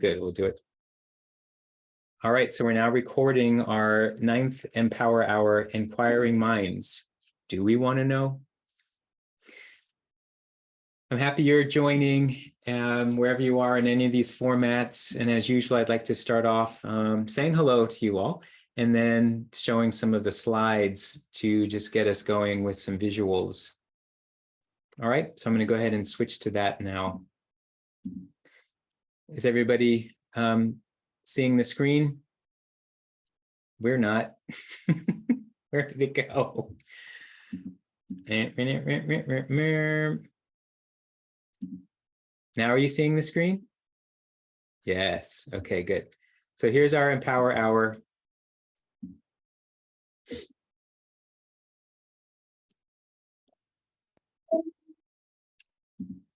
Good, we'll do it. All right, so we're now recording our 9th Empower Hour, Inquiring Minds. Do we want to know? I'm happy you're joining wherever you are in any of these formats. And as usual, I'd like to start off saying hello to you all and then showing some of the slides to just get us going with some visuals. All right, so I'm going to go ahead and switch to that now. Is everybody seeing the screen? We're not. Where did it go? Now, are you seeing the screen? Yes. Okay, good. So here's our Empower Hour.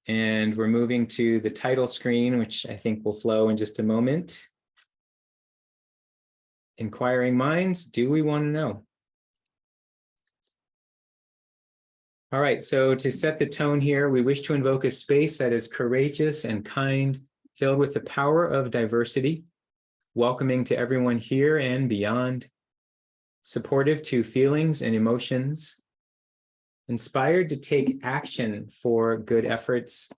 And we're moving to the title screen, which I think will flow in just a moment. Inquiring Minds, do we want to know? All right, so to set the tone here, we wish to invoke a space that is courageous and kind, filled with the power of diversity, welcoming to everyone here and beyond, supportive to feelings and emotions, inspired to take action for good efforts,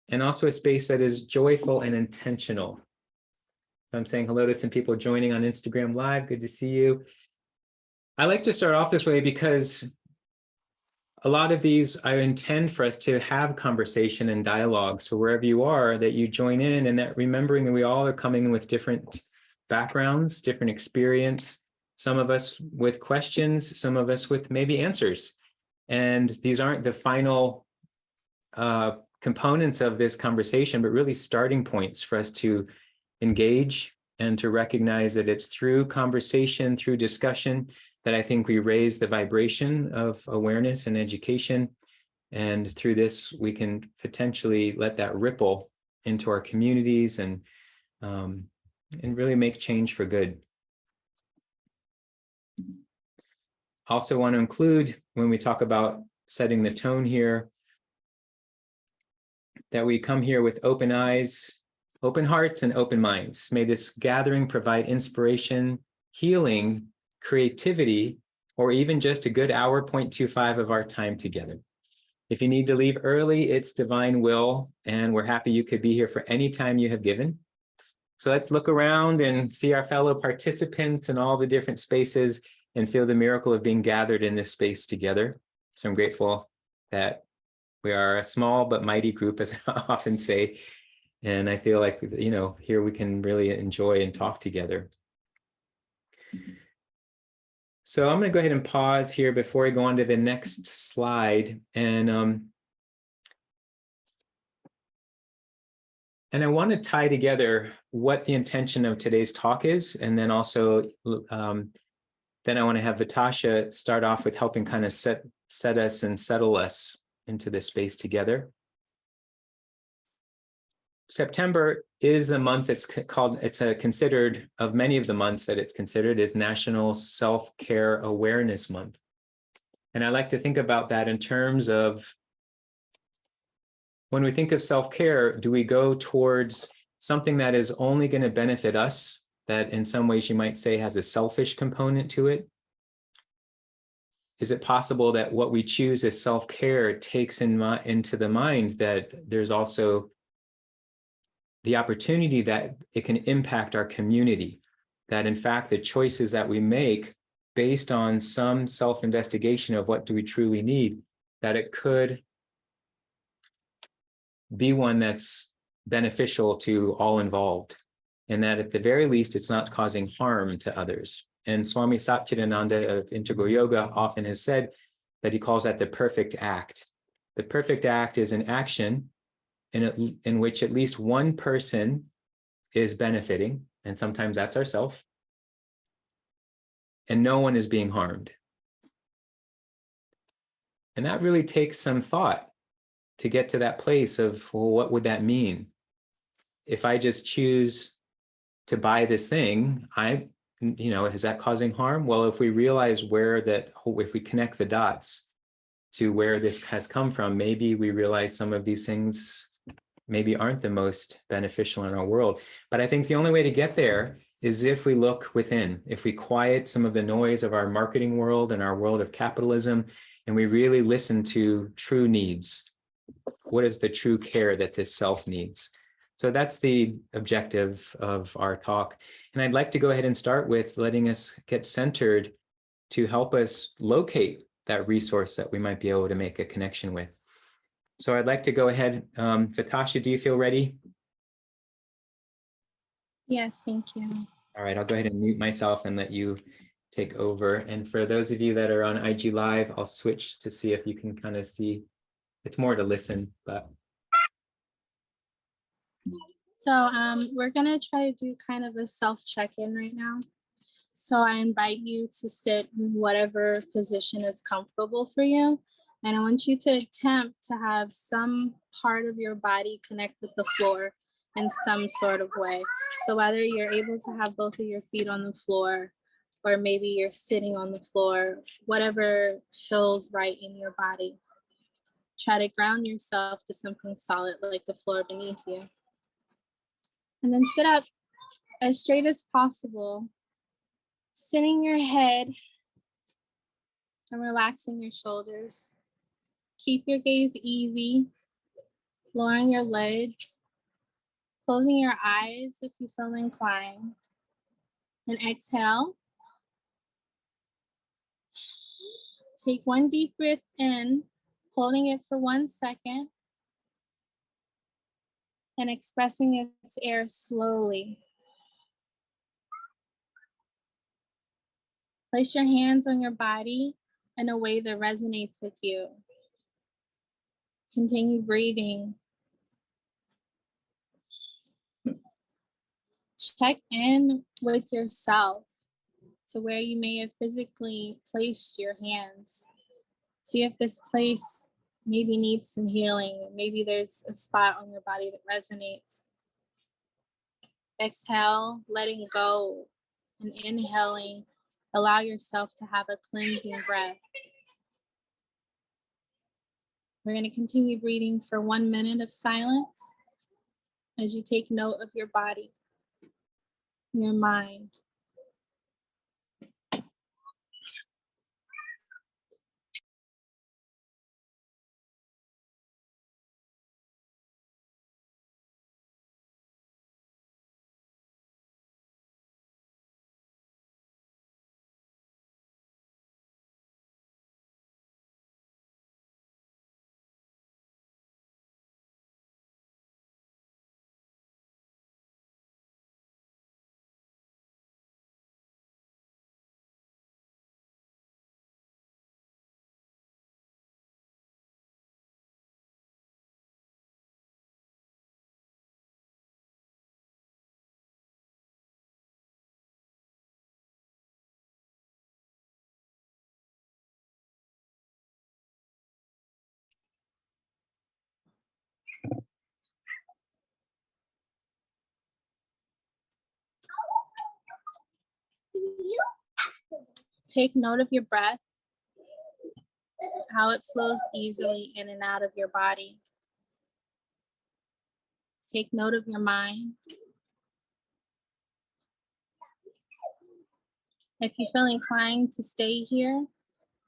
and also a space that is joyful and intentional. I'm saying hello to some people joining on Instagram Live. Good to see you. I like to start off this way because a lot of these I intend for us to have conversation and dialogue. So wherever you are, that you join in, and that remembering that we all are coming with different backgrounds, different experience, some of us with questions, some of us with maybe answers. And these aren't the final components of this conversation, but really starting points for us to engage and to recognize that it's through conversation, through discussion, that I think we raise the vibration of awareness and education. And through this, we can potentially let that ripple into our communities and really make change for good. Also want to include, when we talk about setting the tone here, that we come here with open eyes, open hearts, and open minds. May this gathering provide inspiration, healing, creativity, or even just a good hour, 0.25 of our time together. If you need to leave early, it's divine will, and we're happy you could be here for any time you have given. So let's look around and see our fellow participants in all the different spaces and feel the miracle of being gathered in this space together. So I'm grateful that we are a small but mighty group, as I often say. And I feel like, you know, here we can really enjoy and talk together. So I'm going to go ahead and pause here before I go on to the next slide. And I want to tie together what the intention of today's talk is. And then also, then I want to have Vatasha start off with helping kind of set us and settle us into this space together. September is the month it's called, considered, of many of the months that it's considered, is National Self-Care Awareness Month. And I like to think about that in terms of, when we think of self-care, do we go towards something that is only going to benefit us, that in some ways you might say has a selfish component to it? Is it possible that what we choose as self-care takes into the mind that there's also the opportunity that it can impact our community, that in fact the choices that we make based on some self-investigation of what do we truly need, that it could be one that's beneficial to all involved, and that at the very least it's not causing harm to others. And Swami Satchidananda of Integral Yoga often has said that he calls that the perfect act. The perfect act is an action in which at least one person is benefiting, and sometimes that's ourselves, and no one is being harmed. And that really takes some thought to get to that place of, well, what would that mean? If I just choose to buy this thing, is that causing harm? Well, if we realize if we connect the dots to where this has come from, maybe we realize some of these things maybe aren't the most beneficial in our world. But I think the only way to get there is if we look within, if we quiet some of the noise of our marketing world and our world of capitalism, and we really listen to true needs. What is the true care that this self needs? So that's the objective of our talk. And I'd like to go ahead and start with letting us get centered to help us locate that resource that we might be able to make a connection with. So I'd like to go ahead. Vatasha, do you feel ready? Yes, thank you. All right, I'll go ahead and mute myself and let you take over. And for those of you that are on IG Live, I'll switch to see if you can kind of see. It's more to listen, but. So we're gonna try to do kind of a self-check-in right now. So I invite you to sit in whatever position is comfortable for you. And I want you to attempt to have some part of your body connect with the floor in some sort of way. So whether you're able to have both of your feet on the floor, or maybe you're sitting on the floor, whatever feels right in your body. Try to ground yourself to something solid like the floor beneath you. And then sit up as straight as possible, sitting your head and relaxing your shoulders. Keep your gaze easy, lowering your lids, closing your eyes if you feel inclined. And exhale. Take one deep breath in, holding it for 1 second, and expressing this air slowly. Place your hands on your body in a way that resonates with you. Continue breathing. Check in with yourself to where you may have physically placed your hands. See if this place maybe needs some healing. Maybe there's a spot on your body that resonates. Exhale, letting go, and inhaling. Allow yourself to have a cleansing breath. We're going to continue breathing for 1 minute of silence as you take note of your body, your mind. Take note of your breath, how it flows easily in and out of your body. Take note of your mind. If you feel inclined to stay here,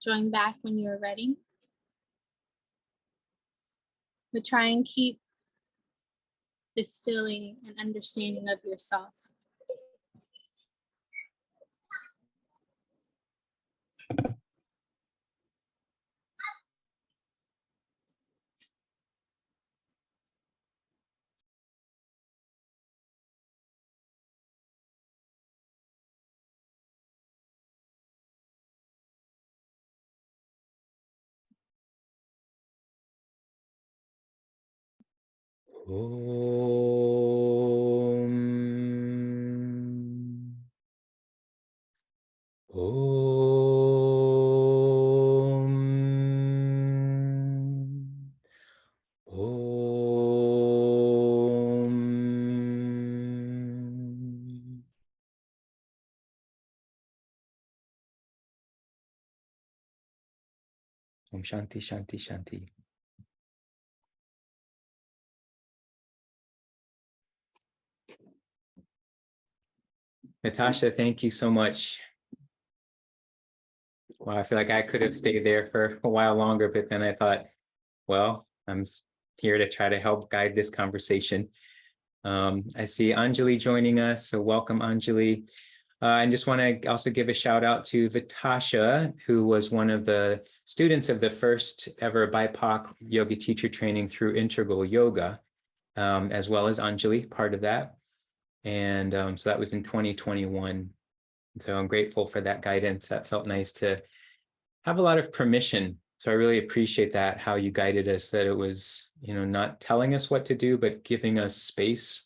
join back when you're ready. But try and keep this feeling and understanding of yourself. Om. Om. Om. Om Shanti Shanti Shanti. Vatasha, thank you so much. Well, I feel like I could have stayed there for a while longer, but then I thought, well, I'm here to try to help guide this conversation. I see Anjali joining us, so welcome, Anjali. I just want to also give a shout out to Vatasha, who was one of the students of the first ever BIPOC yoga teacher training through Integral Yoga, as well as Anjali, part of that. And so that was in 2021. So I'm grateful for that guidance. That felt nice to have a lot of permission. So I really appreciate that, how you guided us, that it was, not telling us what to do, but giving us space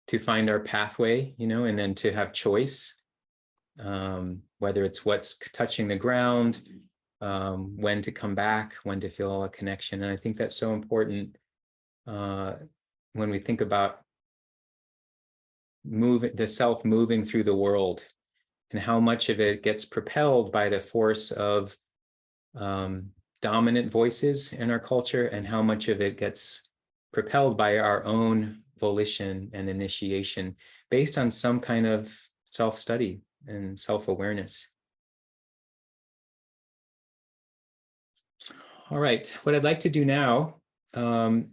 to find our pathway, and then to have choice, whether it's what's touching the ground, when to come back, when to feel a connection. And I think that's so important when we think about the self moving through the world, and how much of it gets propelled by the force of dominant voices in our culture, and how much of it gets propelled by our own volition and initiation based on some kind of self-study and self-awareness. All right, what I'd like to do now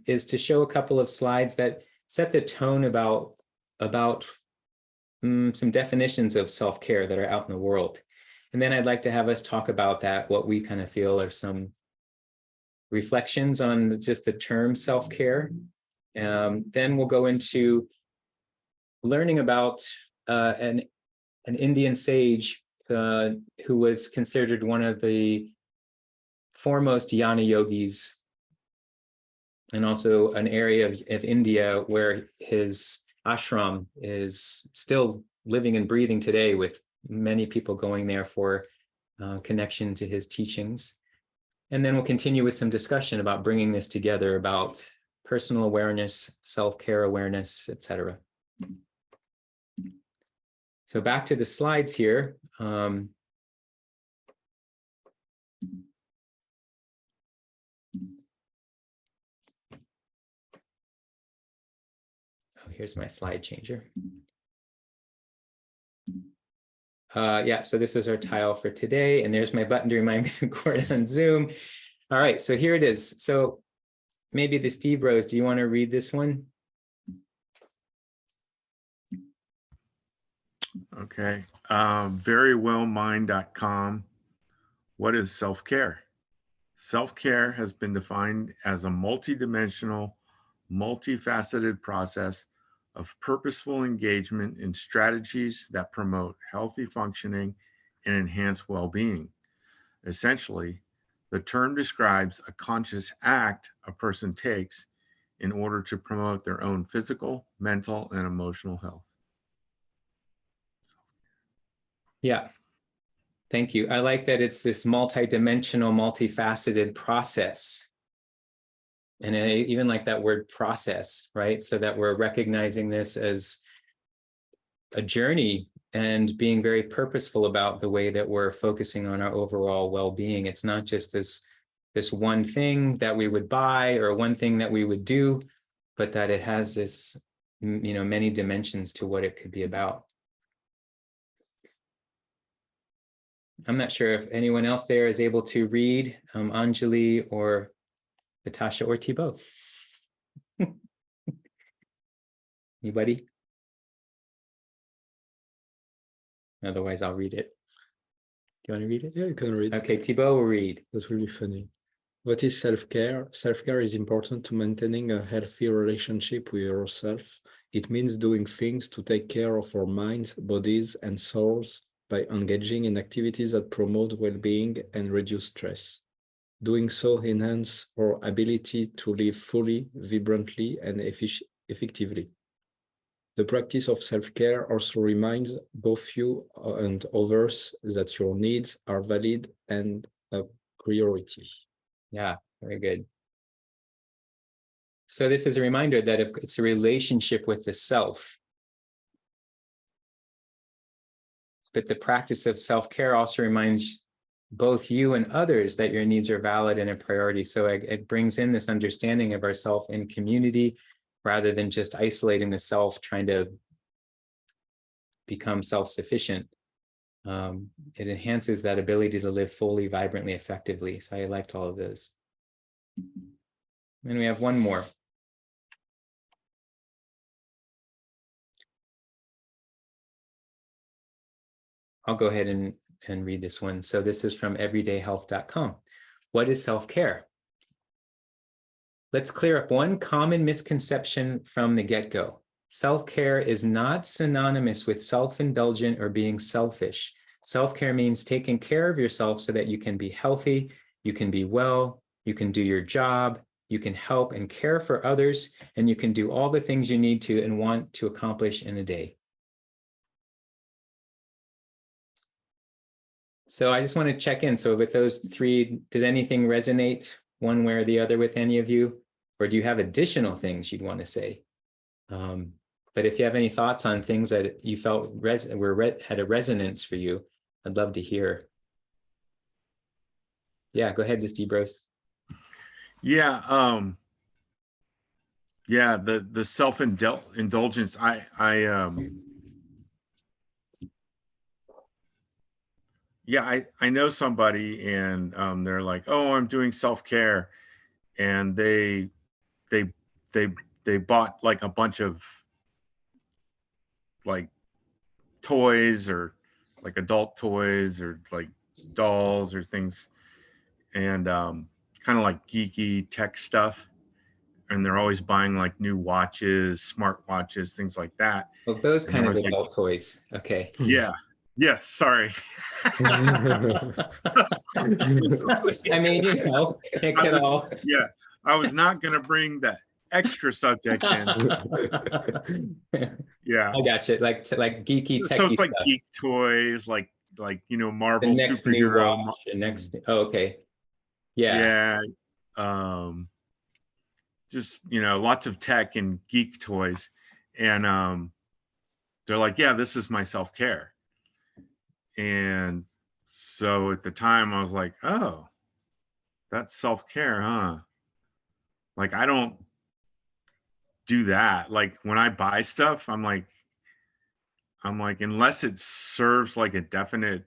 is to show a couple of slides that set the tone about some definitions of self-care that are out in the world. And then I'd like to have us talk about that, what we kind of feel are some reflections on just the term self-care. Then we'll go into learning about an Indian sage who was considered one of the foremost Jnana yogis, and also an area of India where his ashram is still living and breathing today, with many people going there for connection to his teachings. And then we'll continue with some discussion about bringing this together, about personal awareness, self-care awareness, etc. So back to the slides here. Oh, here's my slide changer. Yeah, so this is our tile for today, and there's my button to remind me to record on Zoom. All right, so here it is. So maybe the Stevebros, do you want to read this one? Okay. Verywellmind.com. What is self-care? Self-care has been defined as a multidimensional, multifaceted process of purposeful engagement in strategies that promote healthy functioning and enhance well-being. Essentially, the term describes a conscious act a person takes in order to promote their own physical, mental, and emotional health. Yeah, thank you. I like that it's this multidimensional, multifaceted process. And I even like that word process, right? So that we're recognizing this as a journey and being very purposeful about the way that we're focusing on our overall well-being. It's not just this one thing that we would buy or one thing that we would do, but that it has this, many dimensions to what it could be about. I'm not sure if anyone else there is able to read, Anjali or Vatasha or Thibaut. Anybody? Otherwise, I'll read it. Do you want to read it? Yeah, you can read. Okay, Thibaut will read. That's really funny. What is self-care? Self-care is important to maintaining a healthy relationship with yourself. It means doing things to take care of our minds, bodies, and souls by engaging in activities that promote well-being and reduce stress. Doing so enhances our ability to live fully, vibrantly, and effectively. The practice of self-care also reminds both you and others that your needs are valid and a priority. Yeah, very good. So this is a reminder that if it's a relationship with the self, but the practice of self-care also reminds both you and others that your needs are valid and a priority. So it brings in this understanding of ourself in community, rather than just isolating the self, trying to become self-sufficient, it enhances that ability to live fully, vibrantly, effectively. So I liked all of those. Then we have one more. I'll go ahead and read this one. So this is from everydayhealth.com. What is self-care? Let's clear up one common misconception from the get-go. Self-care is not synonymous with self-indulgent or being selfish. Self-care means taking care of yourself so that you can be healthy, you can be well, you can do your job, you can help and care for others, and you can do all the things you need to and want to accomplish in a day. So I just want to check in. So with those three, did anything resonate one way or the other with any of you? Or do you have additional things you'd want to say? But if you have any thoughts on things that you felt had a resonance for you, I'd love to hear. Yeah, go ahead, Stevebros. Yeah, yeah, the self-indulgence. Yeah, I know somebody, and they're like, oh, I'm doing self-care, and they bought like a bunch of like toys, or like adult toys, or like dolls or things, and kind of like geeky tech stuff. And they're always buying like new watches, smart watches, things like that. Well, those And they're kind of always like, adult toys. Okay. yeah, yes, sorry. I mean, you know, it could all. Yeah, I was not going to bring that extra subject in. Yeah. I got you. Like geeky, So techie it's like stuff. geek toys, like The Marvel next new superhero. watch, the next. Oh, okay. Yeah. Yeah. Just, lots of tech and geek toys. And they're like, yeah, this is my self-care. And so at the time I was like, oh, that's self-care, huh? Like, I don't do that. Like, when I buy stuff, I'm like, unless it serves like a definite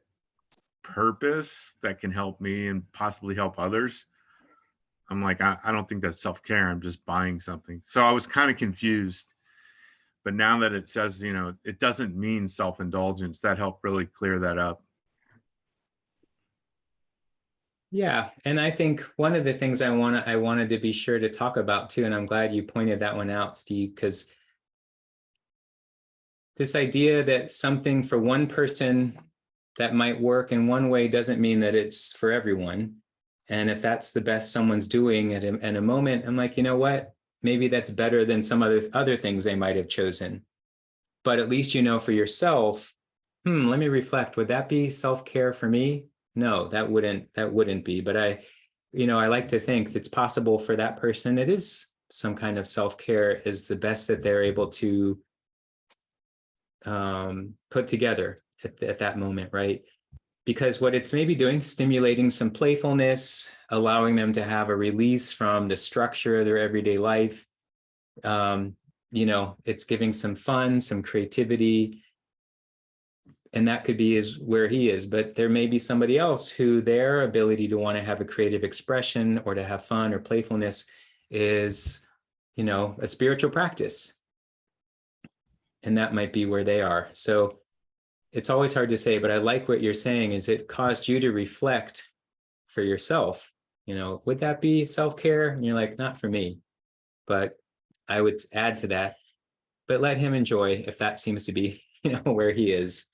purpose that can help me and possibly help others, I'm like, I don't think that's self-care. I'm just buying something. So I was kind of confused. But now that it says, it doesn't mean self-indulgence, that helped really clear that up. Yeah. And I think one of the things I wanted to be sure to talk about too, and I'm glad you pointed that one out, Steve, because this idea that something for one person that might work in one way doesn't mean that it's for everyone. And if that's the best someone's doing at a moment, I'm like, you know what? Maybe that's better than some other things they might have chosen. But at least you know for yourself, let me reflect. Would that be self-care for me? No, that wouldn't be. But I like to think it's possible for that person. It is some kind of self-care is the best that they're able to put together at that moment, right? Because what it's maybe doing, stimulating some playfulness, allowing them to have a release from the structure of their everyday life. It's giving some fun, some creativity, and that could be where he is. But there may be somebody else who their ability to want to have a creative expression or to have fun or playfulness is, a spiritual practice. And that might be where they are. So it's always hard to say, but I like what you're saying is it caused you to reflect for yourself, would that be self-care? And you're like, not for me, but I would add to that, but let him enjoy if that seems to be, where he is.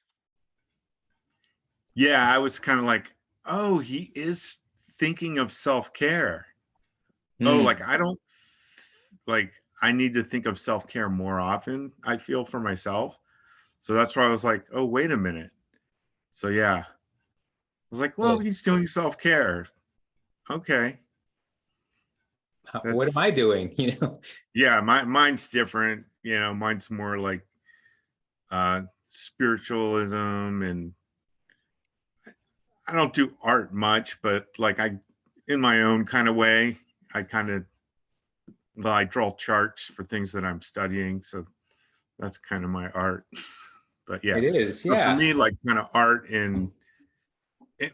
Yeah, I was kind of like, oh, he is thinking of self-care. Oh, like I need to think of self-care more often, I feel, for myself. So that's why I was like, oh, wait a minute. So yeah, I was like, well, he's doing self-care. Okay. What am I doing? Yeah, mine's different. Mine's more like spiritualism, and I don't do art much, but like in my own kind of way, I draw charts for things that I'm studying. So that's kind of my art. But yeah, It is, so for yeah. me, like kind of art and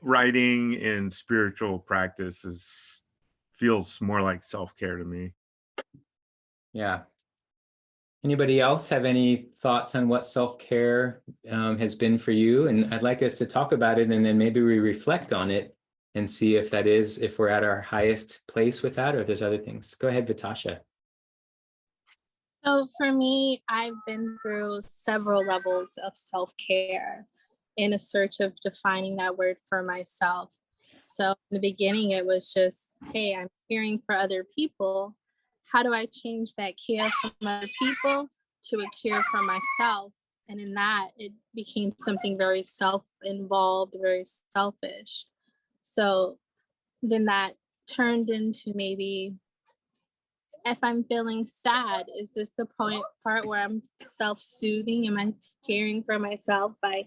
writing and spiritual practice feels more like self-care to me. Yeah. Anybody else have any thoughts on what self-care has been for you? And I'd like us to talk about it, and then maybe we reflect on it and see if that is, if we're at our highest place with that, or if there's other things. Go ahead, Vatasha. So for me, I've been through several levels of self-care in a search of defining that word for myself. So in the beginning, it was just, hey, I'm caring for other people. How do I change that care from other people to a care for myself? And in that, it became something very self-involved, very selfish. So then that turned into maybe, if I'm feeling sad, is this the part where I'm self-soothing? Am I caring for myself by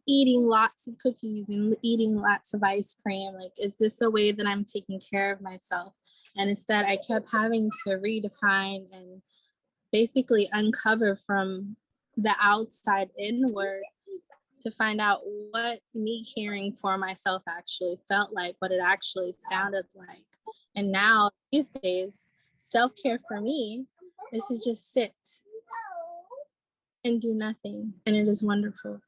eating lots of cookies and eating lots of ice cream? Like, is this a way that I'm taking care of myself? And instead, I kept having to redefine and basically uncover from the outside inward to find out what me caring for myself actually felt like, what it actually sounded like. And now, these days, self-care for me is to just sit and do nothing. And it is wonderful.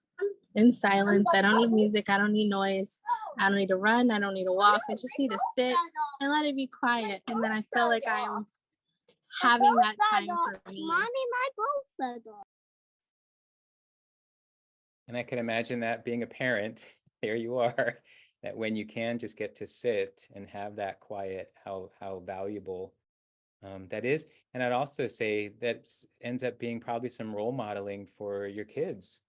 In silence. I don't need music. I don't need noise. I don't need to run. I don't need to walk. I just need to sit and let it be quiet. And then I feel like I'm having that time for me. Mommy, my ball fell off. And I can imagine that being a parent, there you are, that when you can just get to sit and have that quiet, how valuable that is. And I'd also say that ends up being probably some role modeling for your kids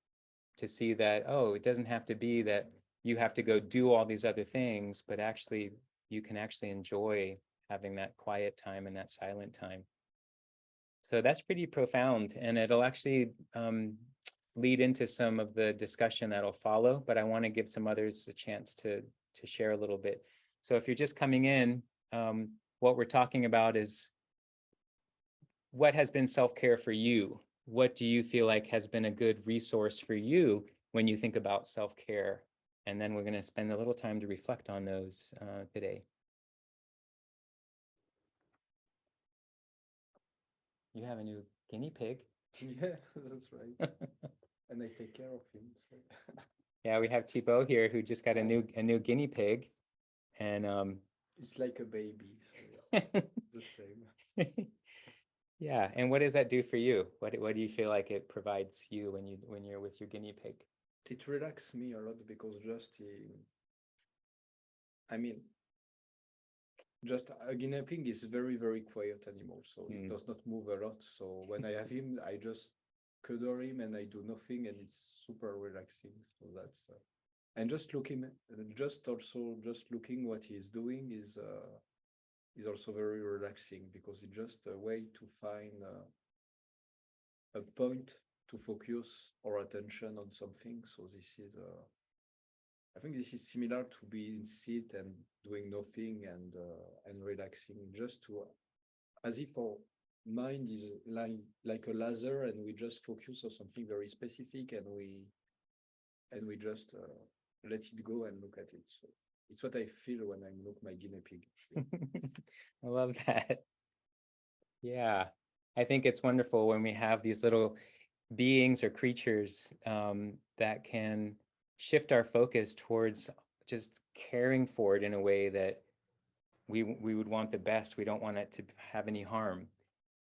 to see that, oh, it doesn't have to be that you have to go do all these other things, but actually you can actually enjoy having that quiet time and that silent time. So that's pretty profound, and it'll actually lead into some of the discussion that'll follow, but I want to give some others a chance to share a little bit. So if you're just coming in, what we're talking about is what has been self-care for you? What do you feel like has been a good resource for you when you think about self-care? And then we're going to spend a little time to reflect on those today. You have a new guinea pig. Yeah, that's right. And I take care of him. So. Yeah, we have Thibaut here who just got a new guinea pig, and It's like a baby. So yeah, the same. Yeah, and what does that do for you? What do you feel like it provides you when you're with your guinea pig? It relaxes me a lot because I mean, just a guinea pig is very, very quiet animal, so it does not move a lot. So when I have him, I just cuddle him and I do nothing, and it's super relaxing. So that's and just looking, just looking what he's doing is also very relaxing because it's just a way to find a point to focus our attention on something. So this is I think this is similar to being sit and doing nothing and relaxing, just to as if our mind is like a laser and we just focus on something very specific and we just let it go and look at it. So it's what I feel when I look my guinea pig. I love that. Yeah, I think it's wonderful when we have these little beings or creatures that can shift our focus towards just caring for it in a way that we would want the best. We don't want it to have any harm.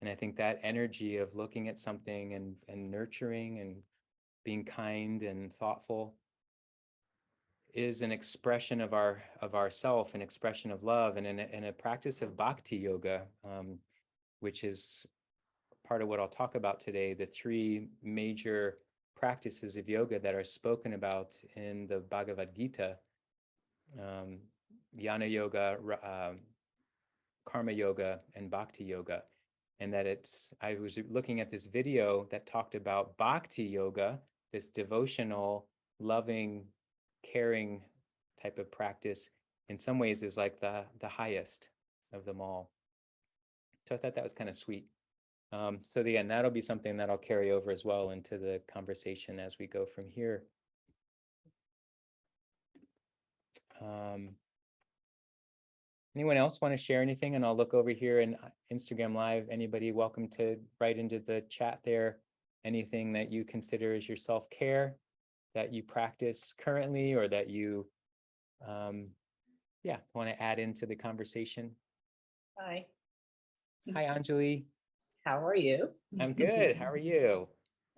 And I think that energy of looking at something and nurturing and being kind and thoughtful is an expression of ourself, an expression of love, and in a practice of bhakti yoga, which is part of what I'll talk about today, the three major practices of yoga that are spoken about in the Bhagavad Gita, Jnana Yoga, Karma Yoga, and Bhakti Yoga. And that I was looking at this video that talked about Bhakti Yoga, this devotional, loving, caring type of practice, in some ways is like the highest of them all. So I thought that was kind of sweet. So again, that'll be something that I'll carry over as well into the conversation as we go from here. Anyone else want to share anything? And I'll look over here in Instagram Live. Anybody welcome to write into the chat there anything that you consider as your self-care that you practice currently or that you want to add into the conversation. Hi, Hi, Anjali. how are you? I'm good. How are you?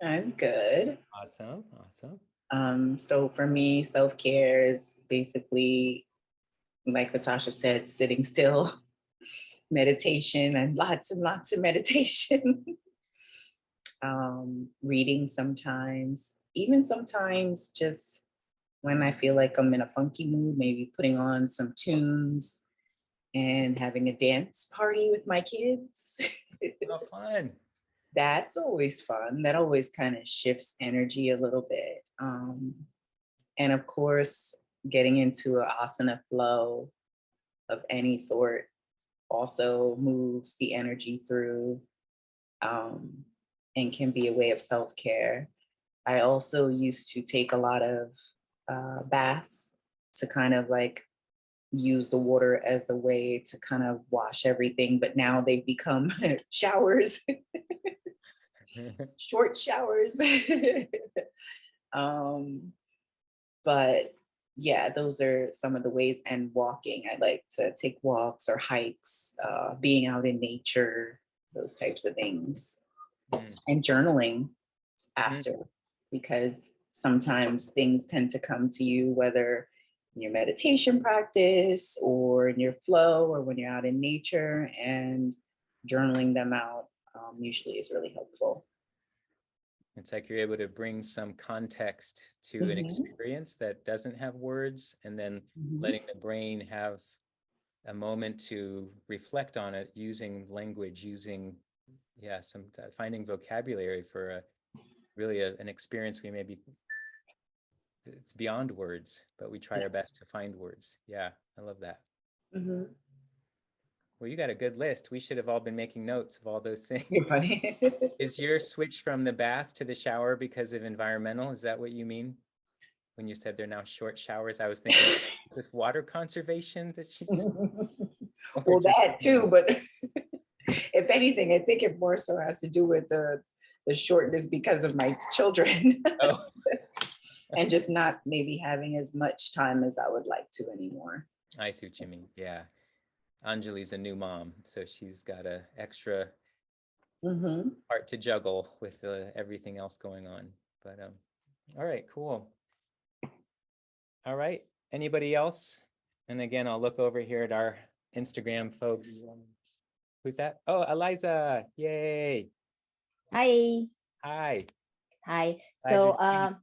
I'm good. Awesome. Awesome. So for me, self-care is basically, like Vatasha said, sitting still, meditation, and lots of meditation. Reading sometimes, even sometimes just when I feel like I'm in a funky mood, maybe putting on some tunes and having a dance party with my kids. Oh, fun. That's always fun. That always kind of shifts energy a little bit. And of course, getting into an asana flow of any sort also moves the energy through and can be a way of self-care. I also used to take a lot of baths to kind of like use the water as a way to kind of wash everything, but now they've become showers, short showers. But yeah, those are some of the ways. And walking, I like to take walks or hikes, being out in nature, those types of things. And journaling after, because sometimes things tend to come to you, whether in your meditation practice or in your flow or when you're out in nature, and journaling them out usually is really helpful. It's like you're able to bring some context to an experience that doesn't have words, and then letting the brain have a moment to reflect on it using language, using, finding vocabulary for an experience we maybe, it's beyond words, but we try our best to find words. Yeah, I love that. Well, you got a good list. We should have all been making notes of all those things. You're funny. Is your switch from the bath to the shower because of environmental? Is that what you mean? When you said they're now short showers, I was thinking, is this water conservation that she's... Well, that too, but if anything, I think it more so has to do with the shortness because of my children. Oh. And just not maybe having as much time as I would like to anymore. I see what you mean. Yeah. Anjali's a new mom, so she's got a extra part to juggle with everything else going on. But all right, cool. All right, anybody else? And again, I'll look over here at our Instagram folks. Who's that? Oh, Eliza, yay. Hi. Hi. Hi. Glad So you're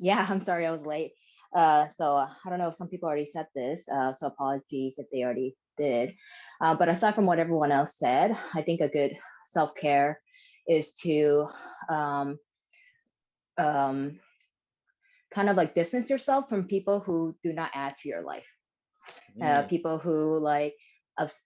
yeah, I'm sorry I was late. So I don't know if some people already said this, so apologies if they already did. But aside from what everyone else said, I think a good self-care is to kind of like distance yourself from people who do not add to your life. People who like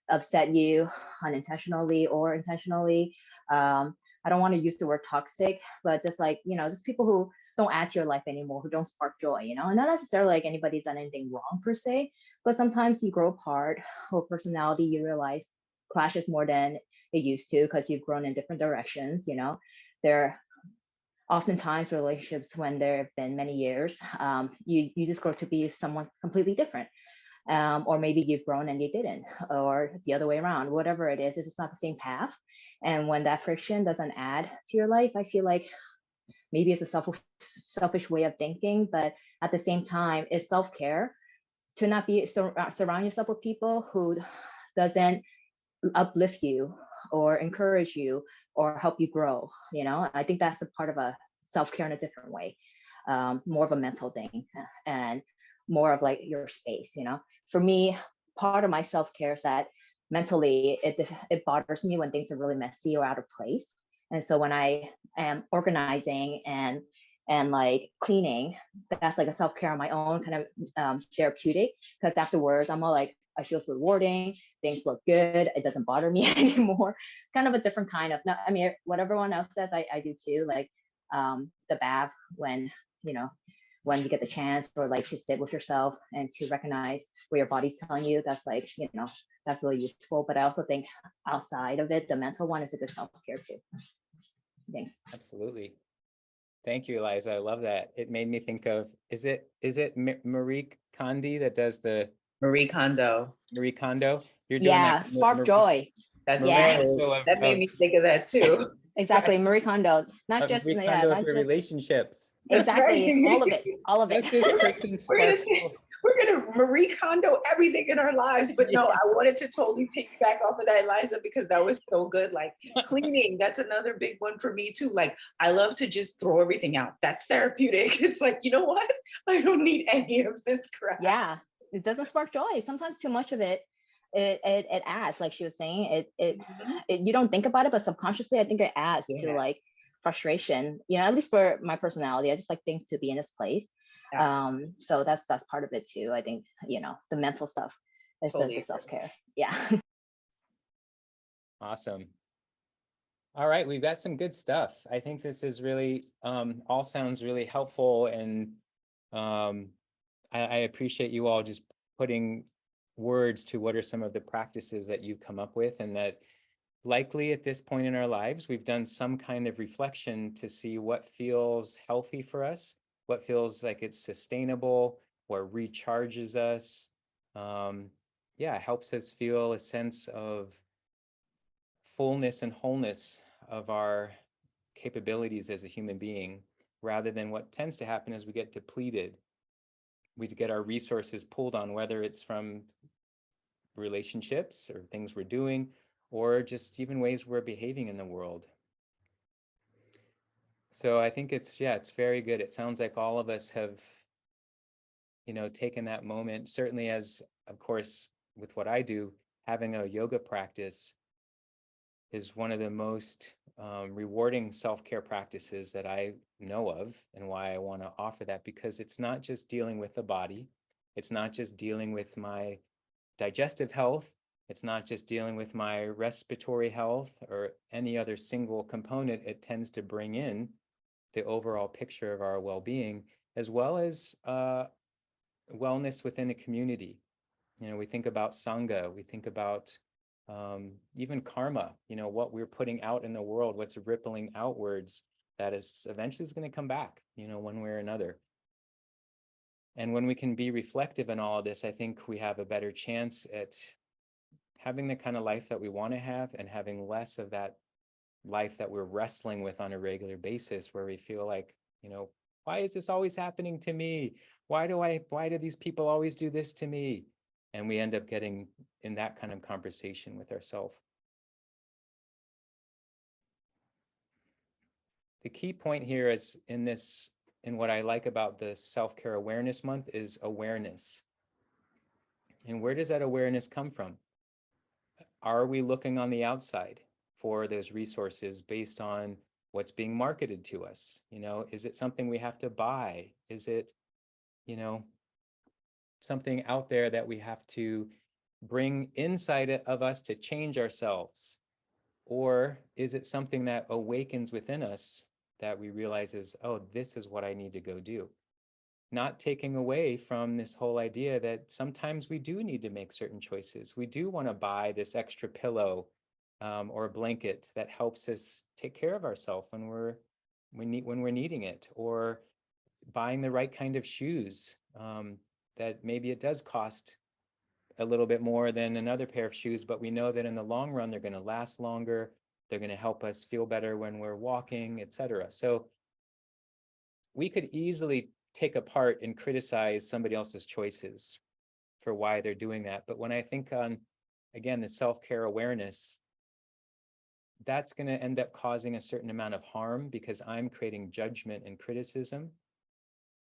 upset you unintentionally or intentionally. I don't want to use the word toxic, but just like, just people who don't add to your life anymore, who don't spark joy, and not necessarily like anybody's done anything wrong per se, but sometimes you grow apart, or personality you realize clashes more than it used to because you've grown in different directions. There oftentimes relationships when there have been many years, you just grow to be someone completely different. Or maybe you've grown and you didn't, or the other way around, whatever it is, it's not the same path. And when that friction doesn't add to your life, I feel like maybe it's a selfish way of thinking, but at the same time, it's self-care to not be surround yourself with people who doesn't uplift you or encourage you or help you grow. I think that's a part of a self-care in a different way, more of a mental thing and more of like your space. For me, part of my self-care is that mentally it bothers me when things are really messy or out of place. And so when I am organizing and like cleaning, that's like a self-care on my own, kind of therapeutic, because afterwards I'm all like, it feels rewarding. Things look good. It doesn't bother me anymore. It's kind of a different kind of, no, I mean, what everyone else says, I do too. Like the bath, when, you know, when you get the chance, or like to sit with yourself and to recognize what your body's telling you, that's like, you know, that's really useful. But I also think outside of it, the mental one is a good self-care too. Thanks. Absolutely. Thank you, Eliza. I love that. It made me think of, is it Marie Kondo that does the Marie Kondo. Marie Kondo? You're doing Yeah, like spark joy. That's Yeah. right. That made me think of that too. Exactly, Marie Kondo. Not just, Marie yeah, Kondo not for just relationships. That's exactly right. all of it, all of Does it. this person We're gonna sparkle? we're gonna Marie Kondo everything in our lives, but no, I wanted to totally piggyback off of that, Eliza, because that was so good. Like cleaning, that's another big one for me too. Like I love to just throw everything out. That's therapeutic. It's like, you know what? I don't need any of this crap. Yeah, it doesn't spark joy. Sometimes too much of it, it adds, like she was saying, it you don't think about it, but subconsciously, I think it adds to Yeah. like frustration. You know, at least for my personality, I just like things to be in its place. Absolutely. So that's part of it too. I think, you know, the mental stuff is Totally the agree. self-care. Yeah. Awesome. All right, we've got some good stuff. I think this is really all sounds really helpful, and I appreciate you all just putting words to what are some of the practices that you've come up with, and that likely at this point in our lives, we've done some kind of reflection to see what feels healthy for us, what feels like it's sustainable, what recharges us. Yeah, helps us feel a sense of fullness and wholeness of our capabilities as a human being, rather than what tends to happen is we get depleted. We get our resources pulled on, whether it's from relationships or things we're doing, or just even ways we're behaving in the world. So I think it's very good. It sounds like all of us have, you know, taken that moment, certainly as, of course, with what I do, having a yoga practice is one of the most rewarding self-care practices that I know of, and why I want to offer that, because it's not just dealing with the body. It's not just dealing with my digestive health. It's not just dealing with my respiratory health or any other single component. It tends to bring in the overall picture of our well-being, as well as wellness within a community. You know, we think about Sangha, we think about even karma, you know, what we're putting out in the world, what's rippling outwards, that is eventually is going to come back, you know, one way or another. And when we can be reflective in all of this, I think we have a better chance at having the kind of life that we want to have, and having less of that life that we're wrestling with on a regular basis, where we feel like, you know, why is this always happening to me? Why do these people always do this to me? And we end up getting in that kind of conversation with ourselves. The key point here is in what I like about the Self-Care Awareness Month is awareness. And where does that awareness come from? Are we looking on the outside for those resources based on what's being marketed to us? You know, is it something we have to buy? Is it, you know, something out there that we have to bring inside of us to change ourselves? Or is it something that awakens within us that we realize is, oh, this is what I need to go do? Not taking away from this whole idea that sometimes we do need to make certain choices. We do want to buy this extra pillow or a blanket that helps us take care of ourselves when we're needing it, or buying the right kind of shoes that maybe it does cost a little bit more than another pair of shoes, but we know that in the long run, they're going to last longer. They're going to help us feel better when we're walking, etc. So we could easily take apart and criticize somebody else's choices for why they're doing that. But when I think on, again, the self-care awareness, that's going to end up causing a certain amount of harm, because I'm creating judgment and criticism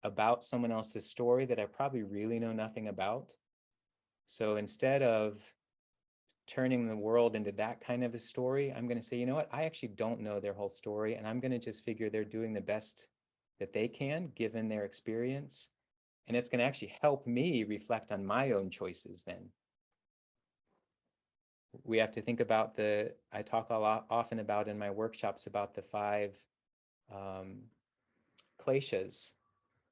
about someone else's story that I probably really know nothing about. So instead of turning the world into that kind of a story, I'm going to say, you know what, I actually don't know their whole story, and I'm going to just figure they're doing the best that they can given their experience. And it's going to actually help me reflect on my own choices then. we have to think about I talk a lot often about in my workshops about the 5 kleshas,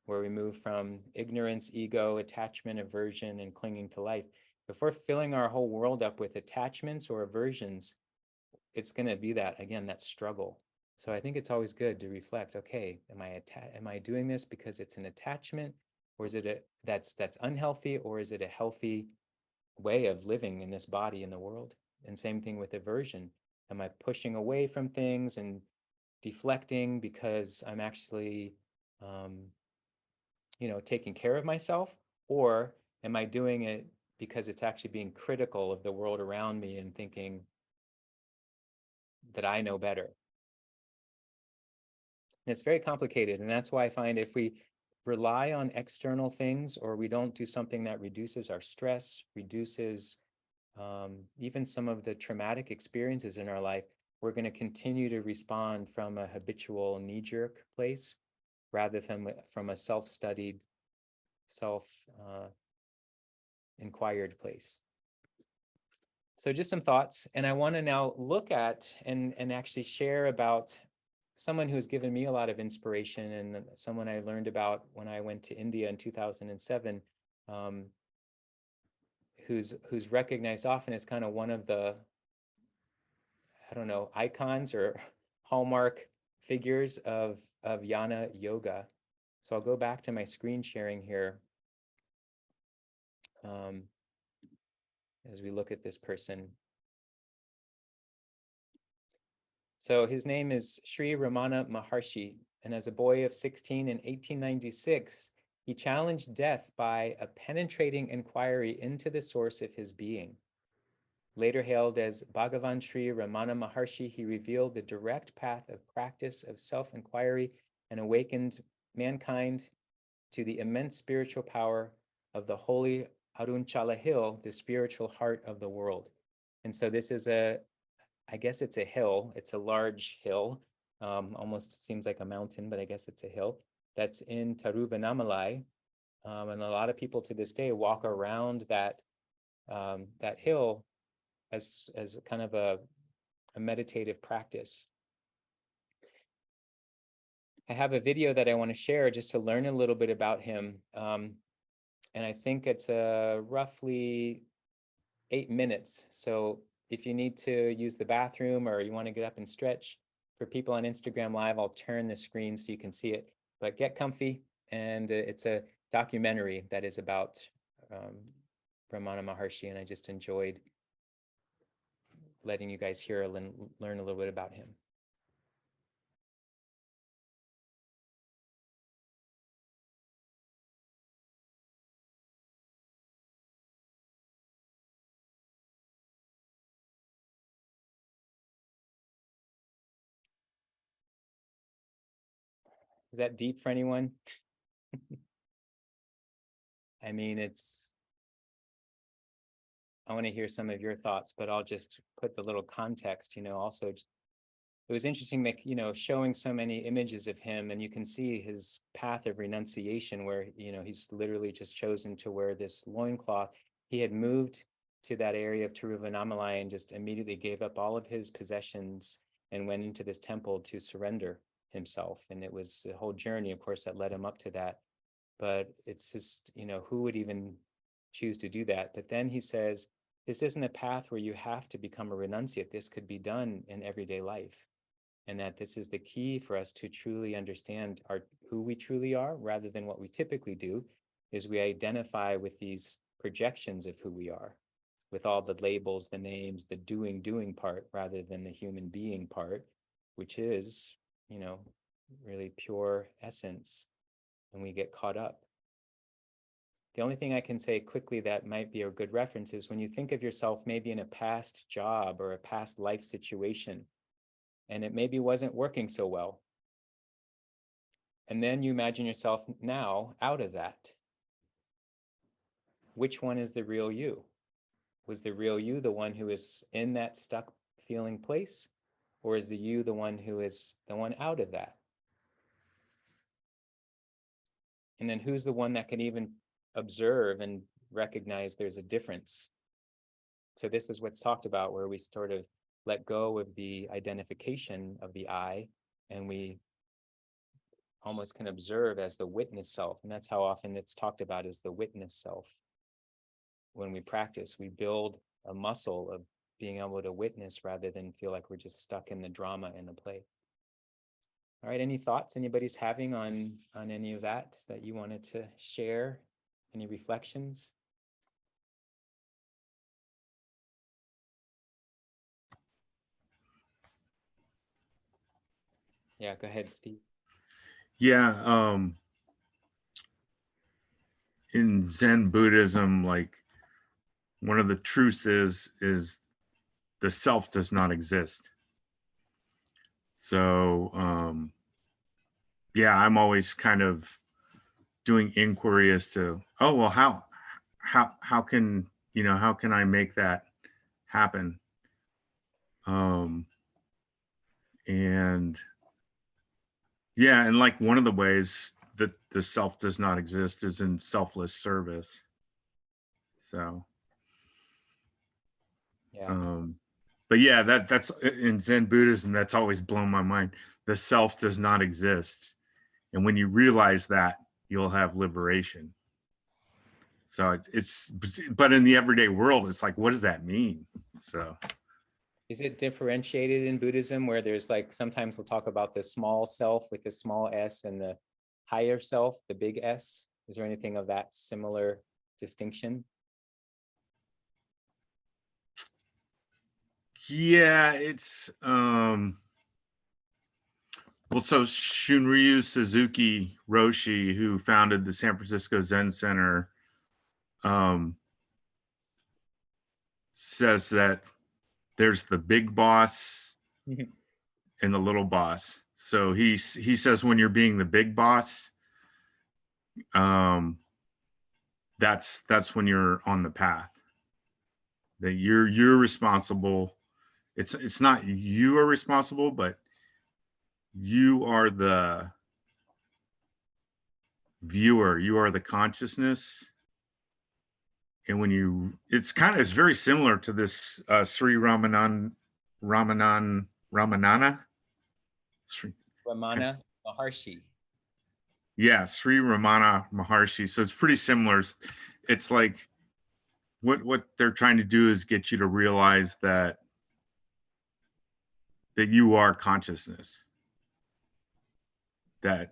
where we move from ignorance, ego, attachment, aversion, and clinging to life. If we're filling our whole world up with attachments or aversions, it's going to be that, again, that struggle. So I think it's always good to reflect, okay, am I doing this because it's an attachment, or is it that's unhealthy, or is it a healthy way of living in this body in the world? And same thing with aversion. Am I pushing away from things and deflecting because I'm actually taking care of myself, or am I doing it because it's actually being critical of the world around me and thinking that I know better? And it's very complicated, and that's why I find if we rely on external things, or we don't do something that reduces our stress, reduces even some of the traumatic experiences in our life, we're going to continue to respond from a habitual knee-jerk place rather than from a self-studied, self-inquired place. So just some thoughts, and I want to now look at and actually share about someone who's given me a lot of inspiration, and someone I learned about when I went to India in 2007, who's recognized often as kind of one of the, I don't know, icons or hallmark figures of Jnana Yoga. So I'll go back to my screen sharing here as we look at this person. So his name is Sri Ramana Maharshi, and as a boy of 16 in 1896, he challenged death by a penetrating inquiry into the source of his being. Later hailed as Bhagavan Sri Ramana Maharshi, he revealed the direct path of practice of self-inquiry and awakened mankind to the immense spiritual power of the holy Arunchala Hill, the spiritual heart of the world. And so this is I guess it's a hill. It's a large hill. Almost seems like a mountain, but I guess it's a hill. That's in Tiruvannamalai. And a lot of people to this day walk around that hill as kind of a meditative practice. I have a video that I want to share just to learn a little bit about him. And I think it's roughly 8 minutes. So if you need to use the bathroom or you want to get up and stretch, for people on Instagram Live, I'll turn the screen so you can see it. But get comfy, and it's a documentary that is about Ramana Maharshi, and I just enjoyed letting you guys hear and learn a little bit about him. Is that deep for anyone? I mean, I want to hear some of your thoughts, but I'll just put the little context, also. It was interesting that, showing so many images of him, and you can see his path of renunciation where, he's literally just chosen to wear this loincloth. He had moved to that area of Tiruvannamalai and just immediately gave up all of his possessions and went into this temple to surrender himself. And it was the whole journey, of course, that led him up to that. But it's just, who would even choose to do that? But then he says, this isn't a path where you have to become a renunciate. This could be done in everyday life. And that this is the key for us to truly understand who we truly are, rather than what we typically do, is we identify with these projections of who we are, with all the labels, the names, the doing part, rather than the human being part, which is, really pure essence. And we get caught up. The only thing I can say quickly that might be a good reference is when you think of yourself maybe in a past job or a past life situation, and it maybe wasn't working so well. And then you imagine yourself now out of that. Which one is the real you? Was the real you the one who is in that stuck feeling place? Or is the you the one who is the one out of that? And then who's the one that can even observe and recognize there's a difference? so this is what's talked about, where we sort of let go of the identification of the I, and we almost can observe as the witness self. And that's how often it's talked about, as the witness self. When we practice, we build a muscle of being able to witness rather than feel like we're just stuck in the drama and the play. All right, any thoughts anybody's having on any of that you wanted to share? Any reflections? Yeah, go ahead, Steve. Yeah, in Zen Buddhism, like, one of the truths is the self does not exist. So yeah, I'm always kind of doing inquiry as to, oh well, how can, you know, how can I make that happen? And yeah, and like one of the ways that the self does not exist is in selfless service. So Yeah. but yeah, that's in Zen Buddhism, that's always blown my mind. The self does not exist. And when you realize that, you'll have liberation. So but in the everyday world, it's like, what does that mean? So Is it differentiated in Buddhism, where there's like, sometimes we'll talk about the small self with the small s and the higher self, the big S? Is there anything of that similar distinction? yeah, it's well, so Shunryu Suzuki Roshi, who founded the San Francisco Zen Center, says that there's the big boss and the little boss. So he says when you're being the big boss, that's when you're on the path. That you're responsible. It's not you are responsible, but you are the viewer. You are the consciousness. And when you, it's very similar to this Sri Ramanana. Sri, Ramana Maharshi. yeah, Sri Ramana Maharshi. So it's pretty similar. It's like what they're trying to do is get you to realize that you are consciousness. That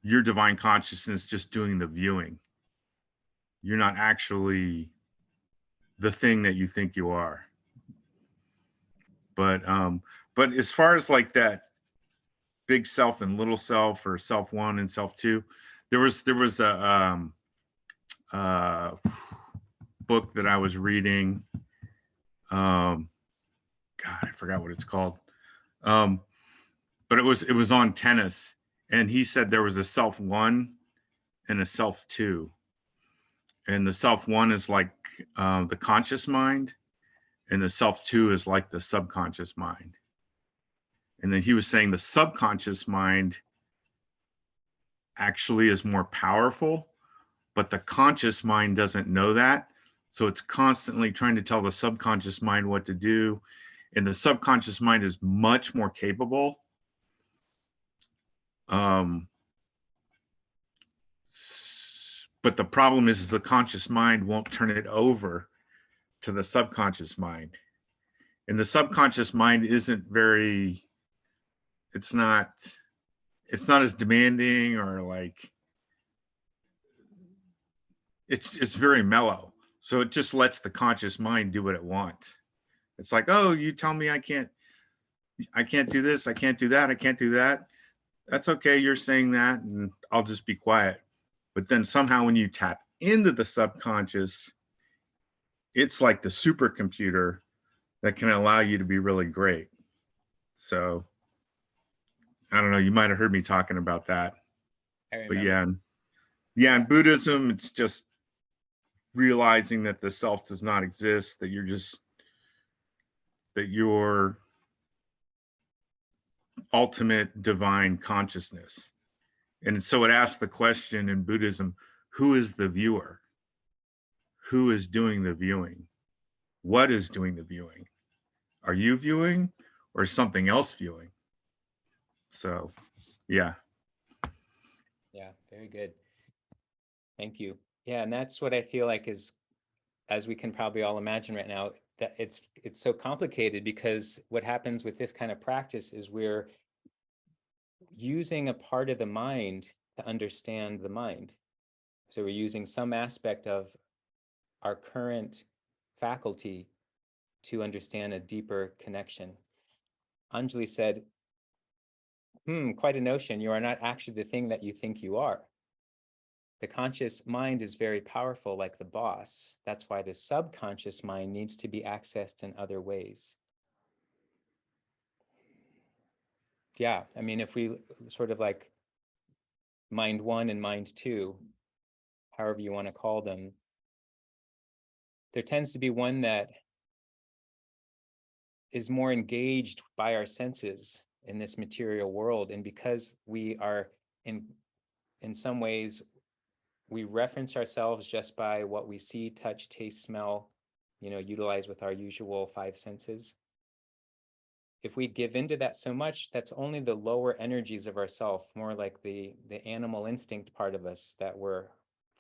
your divine consciousness just doing the viewing. You're not actually the thing that you think you are. But as far as like that big self and little self, or self one and self two, there was a book that I was reading. God, I forgot what it's called. But it was on tennis, and he said there was a self one and a self two. And the self one is like the conscious mind, and the self two is like the subconscious mind. And then he was saying the subconscious mind actually is more powerful, but the conscious mind doesn't know that. So it's constantly trying to tell the subconscious mind what to do. And the subconscious mind is much more capable. But the problem is the conscious mind won't turn it over to the subconscious mind. And the subconscious mind isn't very, it's not as demanding, or like, it's very mellow. So it just lets the conscious mind do what it wants. It's like, oh, you tell me I can't do this, I can't do that, I can't do that. That's okay, you're saying that, and I'll just be quiet. But then somehow when you tap into the subconscious, it's like the supercomputer that can allow you to be really great. So I don't know, you might have heard me talking about that. But yeah, in Buddhism, it's just realizing that the self does not exist, that you're ultimate divine consciousness. And so it asks the question in Buddhism, who is the viewer? Who is doing the viewing? What is doing the viewing? Are you viewing or is something else viewing? So, yeah. Yeah, very good. Thank you. Yeah, and that's what I feel like is, as we can probably all imagine right now, that it's so complicated, because what happens with this kind of practice is we're using a part of the mind to understand the mind. So we're using some aspect of our current faculty to understand a deeper connection. Anjali said, quite a notion. You are not actually the thing that you think you are. The conscious mind is very powerful, like the boss. That's why the subconscious mind needs to be accessed in other ways. Yeah, I mean, if we sort of like mind one and mind two, however you want to call them, there tends to be one that is more engaged by our senses in this material world. And because we are in some ways, we reference ourselves just by what we see, touch, taste, smell, utilize with our usual five senses. If we give into that so much, that's only the lower energies of ourself, more like the animal instinct part of us that we're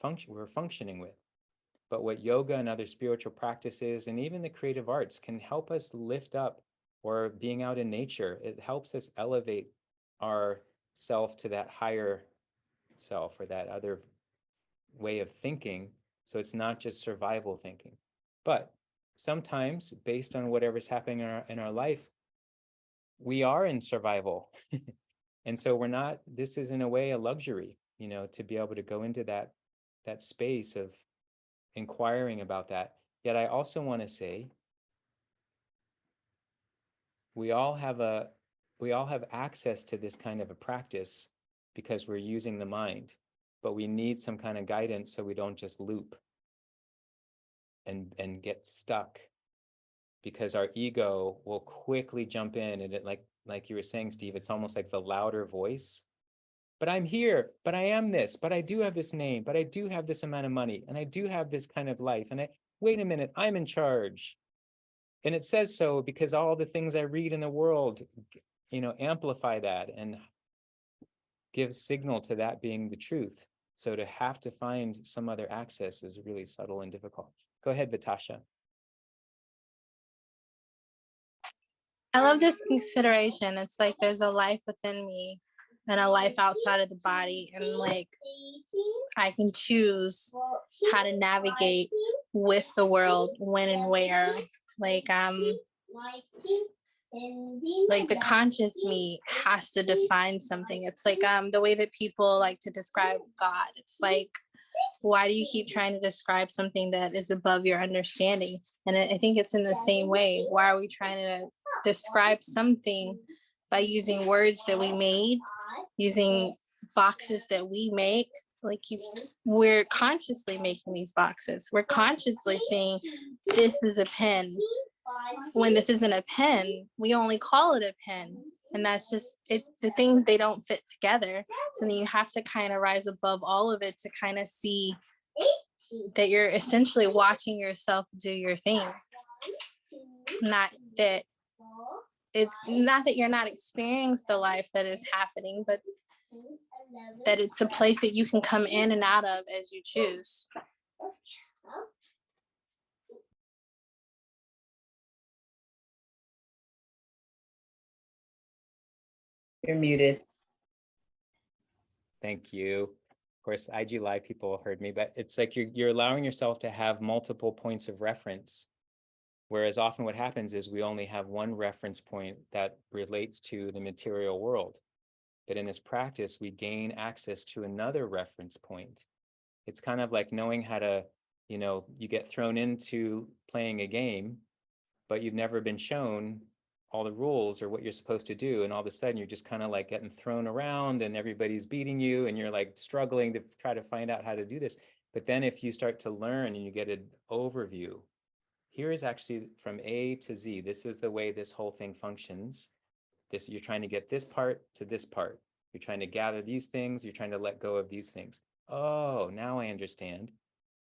functioning with. But what yoga and other spiritual practices and even the creative arts can help us lift up, or being out in nature, it helps us elevate our self to that higher self, or that other way of thinking. So it's not just survival thinking. But sometimes, based on whatever's happening in our life, we are in survival. And so we're not, this is in a way a luxury, to be able to go into that space of inquiring about that. Yet I also want to say, we all have access to this kind of a practice because we're using the mind, but we need some kind of guidance so we don't just loop and get stuck, because our ego will quickly jump in, and it, like you were saying, Steve, it's almost like the louder voice. But I'm here, but I am this, but I do have this name, but I do have this amount of money, and I do have this kind of life, and wait a minute, I'm in charge. And it says so because all the things I read in the world, amplify that and give signal to that being the truth. So to have to find some other access is really subtle and difficult. Go ahead, Vatasha. I love this consideration. It's like there's a life within me and a life outside of the body. And like, I can choose how to navigate with the world, when and where. Like, the conscious me has to define something. It's like the way that people like to describe God. It's like, why do you keep trying to describe something that is above your understanding? And I think it's in the same way. Why are we trying to describe something by using words that we made, using boxes that we make? We're consciously making these boxes. We're consciously saying this is a pen, when this isn't a pen. We only call it a pen, and that's just it. The things, they don't fit together. So then you have to kind of rise above all of it to kind of see that you're essentially watching yourself do your thing. Not that you're not experiencing the life that is happening, but that it's a place that you can come in and out of as you choose. You're muted. Thank you. Of course, IG Live people heard me, but it's like you're allowing yourself to have multiple points of reference. Whereas often what happens is we only have one reference point that relates to the material world. But in this practice, we gain access to another reference point. It's kind of like knowing how to, you get thrown into playing a game, but you've never been shown all the rules or what you're supposed to do. And all of a sudden you're just kind of like getting thrown around and everybody's beating you and you're like struggling to try to find out how to do this. But then if you start to learn and you get an overview, here is actually from A to Z, this is the way this whole thing functions. You're trying to get this part to this part. You're trying to gather these things. You're trying to let go of these things. Oh, now I understand.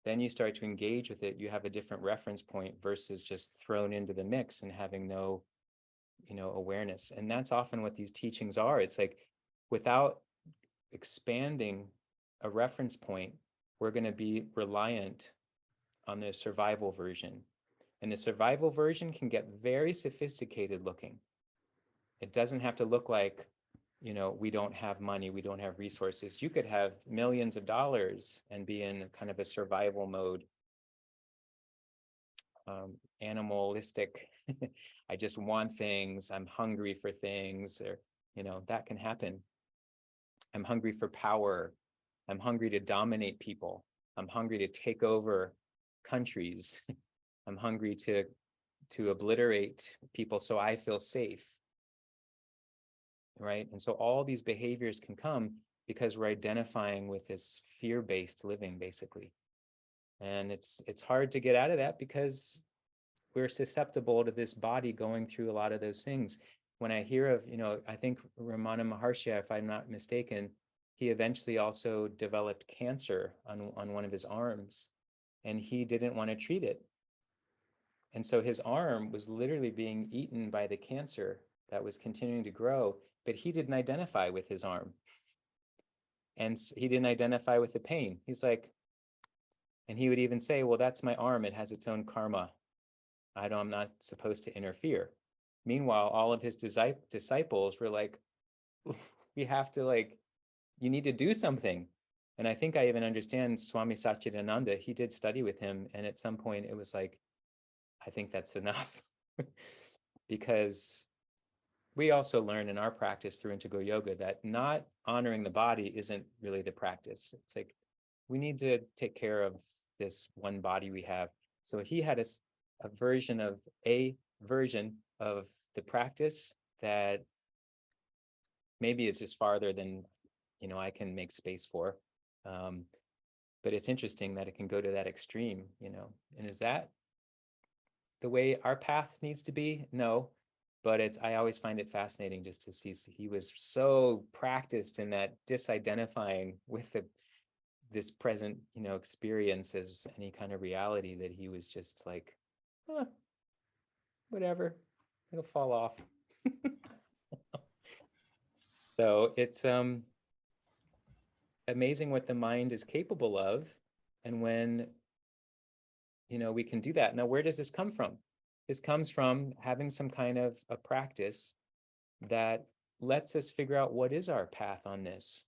then you start to engage with it, you have a different reference point versus just thrown into the mix and having no, awareness. And that's often what these teachings are. It's like, without expanding a reference point, we're going to be reliant on the survival version. And the survival version can get very sophisticated looking. It doesn't have to look like, we don't have money, we don't have resources. You could have millions of dollars and be in kind of a survival mode, animalistic. I just want things, I'm hungry for things, or, that can happen. I'm hungry for power. I'm hungry to dominate people. I'm hungry to take over countries. I'm hungry to obliterate people so I feel safe. Right? And so all these behaviors can come because we're identifying with this fear-based living, basically. And it's hard to get out of that because we're susceptible to this body going through a lot of those things. When I hear of, I think Ramana Maharshi, if I'm not mistaken, he eventually also developed cancer on one of his arms, and he didn't want to treat it. And so his arm was literally being eaten by the cancer that was continuing to grow, but he didn't identify with his arm. And he didn't identify with the pain. He's like, and he would even say, well, that's my arm. It has its own karma. I'm not supposed to interfere. Meanwhile, all of his disciples were like, we have to, you need to do something. And I think I even understand Swami Satchidananda. He did study with him. And at some point it was like, I think that's enough. Because we also learn in our practice through Integral Yoga that not honoring the body isn't really the practice. It's like, we need to take care of this one body we have. So he had a version of the practice that maybe is just farther than, I can make space for. But it's interesting that it can go to that extreme, and is that the way our path needs to be? No, but I always find it fascinating just to see he was so practiced in that disidentifying with this present, experience as any kind of reality, that he was just like, whatever, it'll fall off. So it's amazing what the mind is capable of, and when we can do that. Now, where does this come from? This comes from having some kind of a practice that lets us figure out what is our path on this,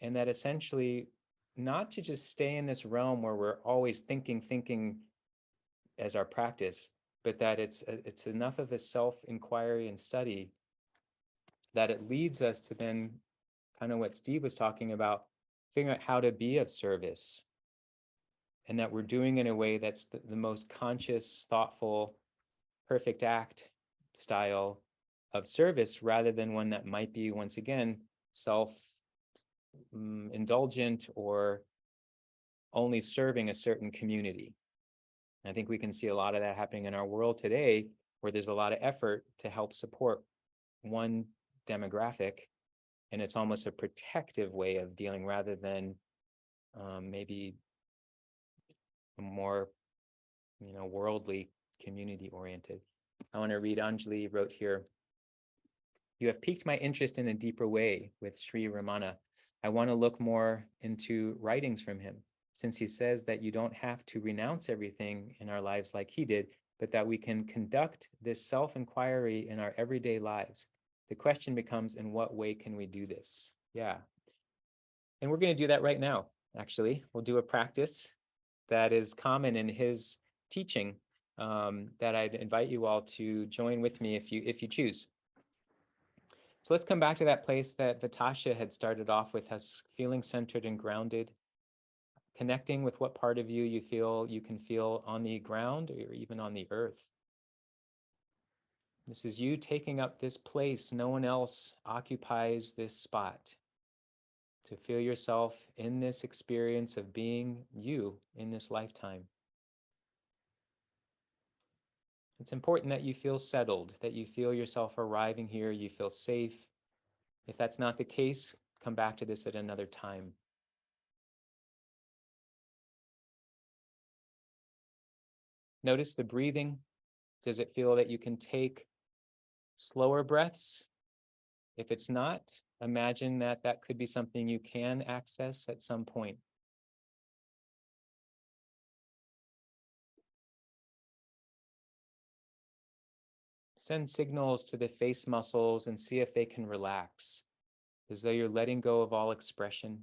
and that essentially not to just stay in this realm where we're always thinking as our practice, but that it's enough of a self-inquiry and study that it leads us to then kind of what Steve was talking about, figuring out how to be of service, and that we're doing in a way that's the most conscious, thoughtful, perfect act style of service, rather than one that might be, once again, self-indulgent or only serving a certain community. I think we can see a lot of that happening in our world today, where there's a lot of effort to help support one demographic, and it's almost a protective way of dealing rather than maybe a more, worldly, community oriented. I want to read, Anjali wrote here, "You have piqued my interest in a deeper way with Sri Ramana. I want to look more into writings from him, since he says that you don't have to renounce everything in our lives like he did, but that we can conduct this self-inquiry in our everyday lives. The question becomes, in what way can we do this?" Yeah. And we're going to do that right now, actually. We'll do a practice that is common in his teaching, that I'd invite you all to join with me if you choose. So let's come back to that place that Vatasha had started off with, as feeling centered and grounded, connecting with what part of you feel you can feel on the ground or even on the earth. This is you taking up this place. No one else occupies this spot. To feel yourself in this experience of being you in this lifetime. It's important that you feel settled, that you feel yourself arriving here, you feel safe. If that's not the case, come back to this at another time. Notice the breathing. Does it feel that you can take slower breaths? If it's not, imagine that that could be something you can access at some point. Send signals to the face muscles and see if they can relax, as though you're letting go of all expression.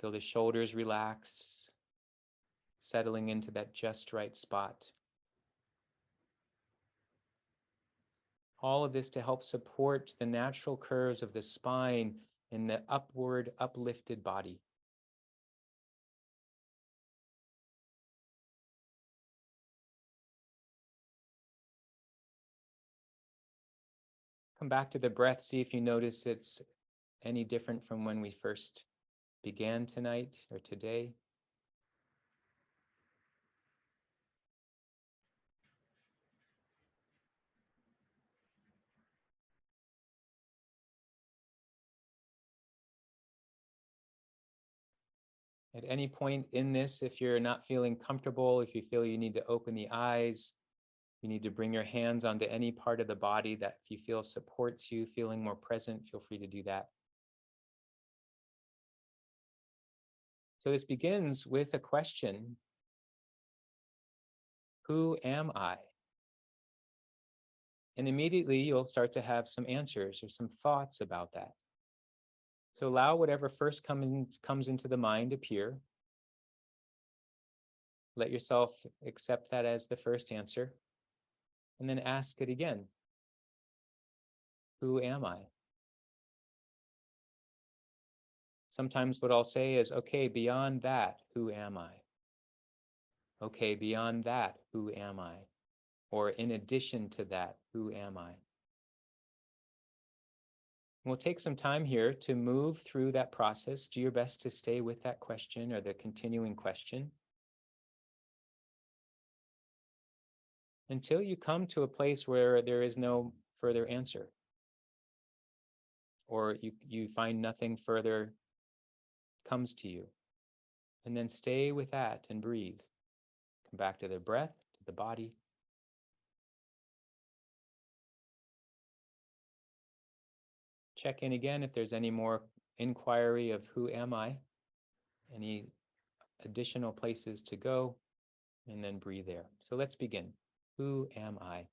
Feel the shoulders relax, settling into that just right spot. All of this to help support the natural curves of the spine in the upward, uplifted body. Come back to the breath, see if you notice it's any different from when we first began tonight or today. At any point in this, if you're not feeling comfortable, if you feel you need to open the eyes, you need to bring your hands onto any part of the body that if you feel supports you, feeling more present, feel free to do that. So this begins with a question. Who am I? And immediately you'll start to have some answers or some thoughts about that. So allow whatever first comes into the mind appear. Let yourself accept that as the first answer, and then ask it again. Who am I? Sometimes what I'll say is, okay, beyond that, who am I? Okay, beyond that, who am I? Or in addition to that, who am I? We'll take some time here to move through that process. Do your best to stay with that question or the continuing question until you come to a place where there is no further answer, or you find nothing further comes to you. And then stay with that and breathe. Come back to the breath, to the body. Check in again if there's any more inquiry of who am I, any additional places to go, and then breathe there. So let's begin. Who am I?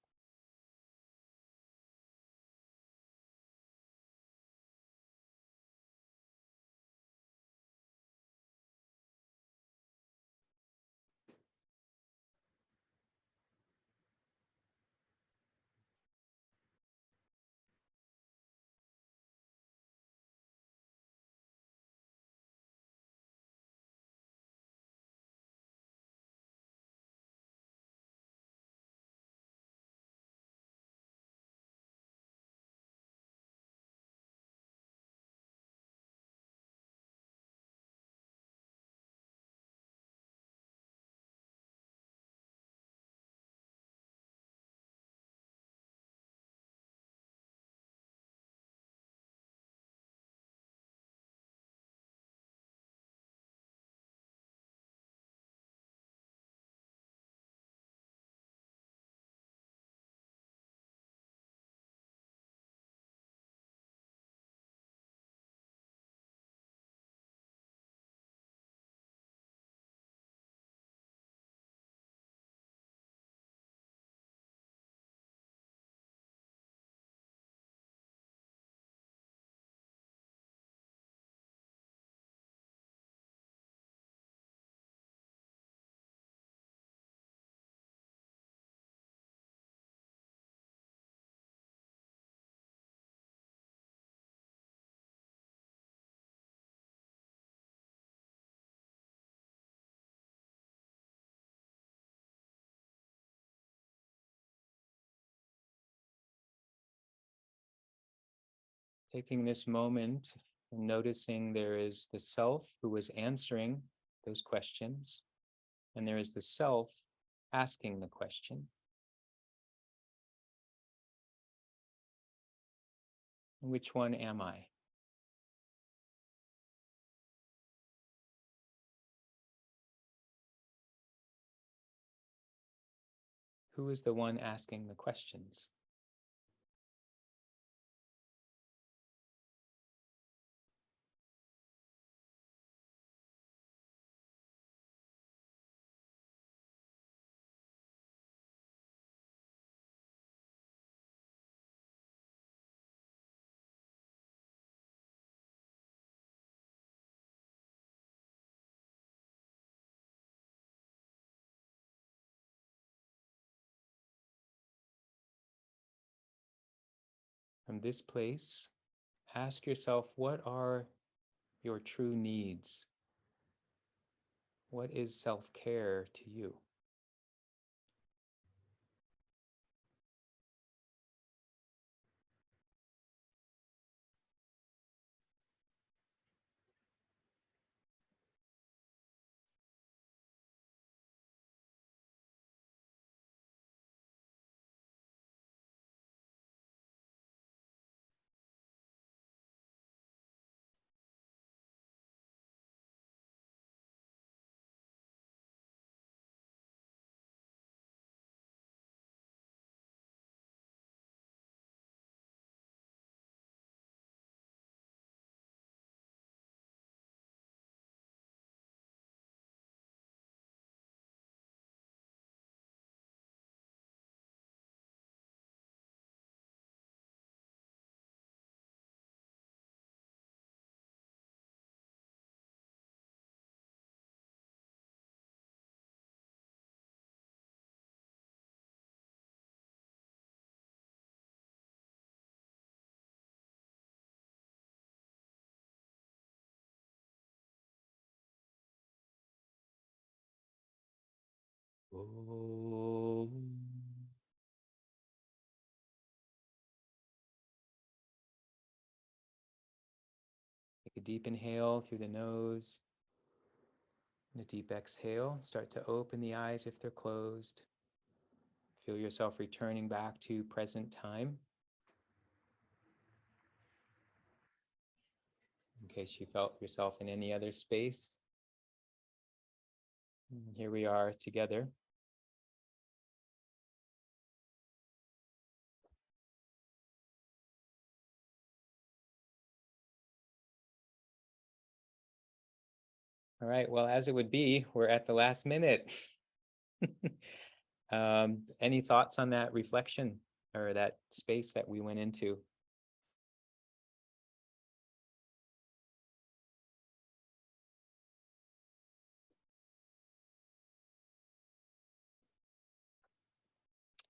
Taking this moment and noticing there is the self who is answering those questions, and there is the self asking the question. Which one am I? Who is the one asking the questions? From this place, ask yourself, what are your true needs? What is self-care to you? Oh. Take a deep inhale through the nose and a deep exhale. Start to open the eyes if they're closed. Feel yourself returning back to present time. In case you felt yourself in any other space. Here we are together. All right, well, as it would be, we're at the last minute. Any thoughts on that reflection or that space that we went into?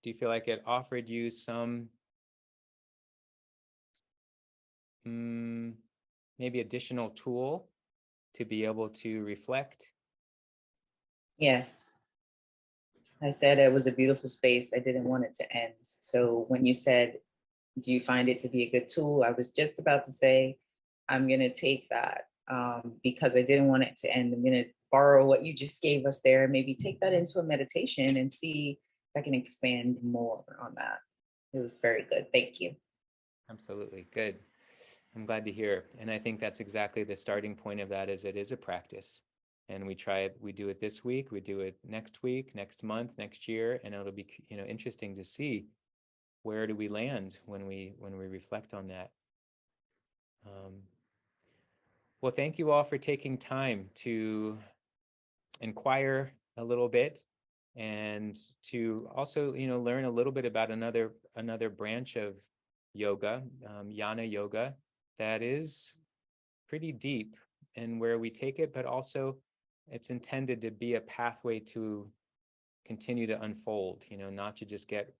Do you feel like it offered you some maybe additional tool to be able to reflect? Yes. I said it was a beautiful space. I didn't want it to end. So when you said, do you find it to be a good tool? I was just about to say, I'm going to take that because I didn't want it to end. I'm going to borrow what you just gave us there and maybe take that into a meditation and see if I can expand more on that. It was very good. Thank you. Absolutely. Good. I'm glad to hear. And I think that's exactly the starting point of that, is it is a practice. And we try it, we do it this week, we do it next week, next month, next year, and it'll be, interesting to see where do we land when we reflect on that. Well, thank you all for taking time to inquire a little bit and to also, learn a little bit about another branch of yoga, Jnana Yoga, that is pretty deep in where we take it, but also it's intended to be a pathway to continue to unfold, not to just get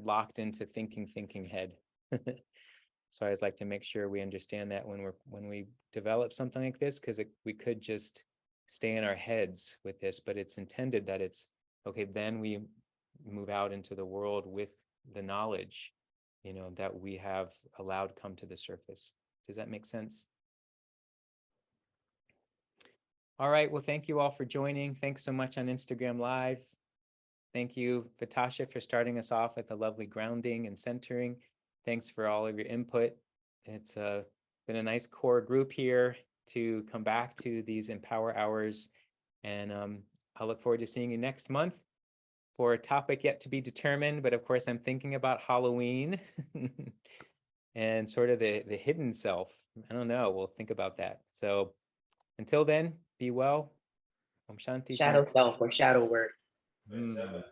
locked into thinking head. So I always like to make sure we understand that when we develop something like this, because we could just stay in our heads with this, but it's intended that it's okay. Then we move out into the world with the knowledge, that we have allowed come to the surface. Does that make sense? All right. Well, thank you all for joining. Thanks so much on Instagram Live. Thank you, Vatasha, for starting us off with a lovely grounding and centering. Thanks for all of your input. It's been a nice core group here to come back to these Empower Hours. And I look forward to seeing you next month for a topic yet to be determined, but of course I'm thinking about Halloween and sort of the hidden self. I don't know, we'll think about that. So until then, be well. Om Shanti. Shadow Shanti. self or shadow work.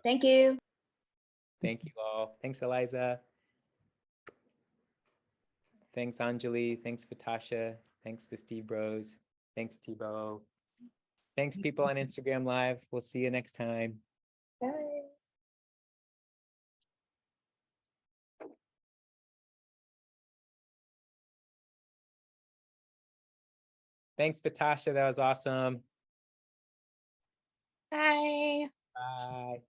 Thank you. Thank you all. Thanks, Eliza. Thanks, Anjali. Thanks, Vatasha. Thanks, the Stevebros. Thanks, Tebow. Thanks, people on Instagram Live. We'll see you next time. Bye. Thanks, Vatasha. That was awesome. Bye. Bye.